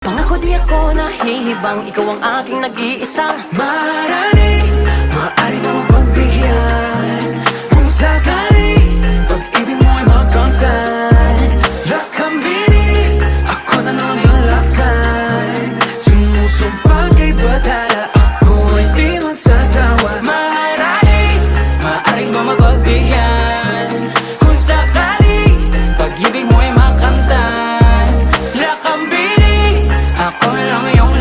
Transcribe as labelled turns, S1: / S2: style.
S1: Pangako di ako nahihibang, ikaw ang aking nag-iisang
S2: maaaring mo mapagbigyan. Kung sakali pag-ibig mo ay magkamtan, lakambini, ako na lang yung lakay. Sumusumpang kay batala, ako ay di magsasawa. Maaaring mo mapagbigyan. Kung sakali pag-ibig mo ay makamtan, lakambini, ako na lang yung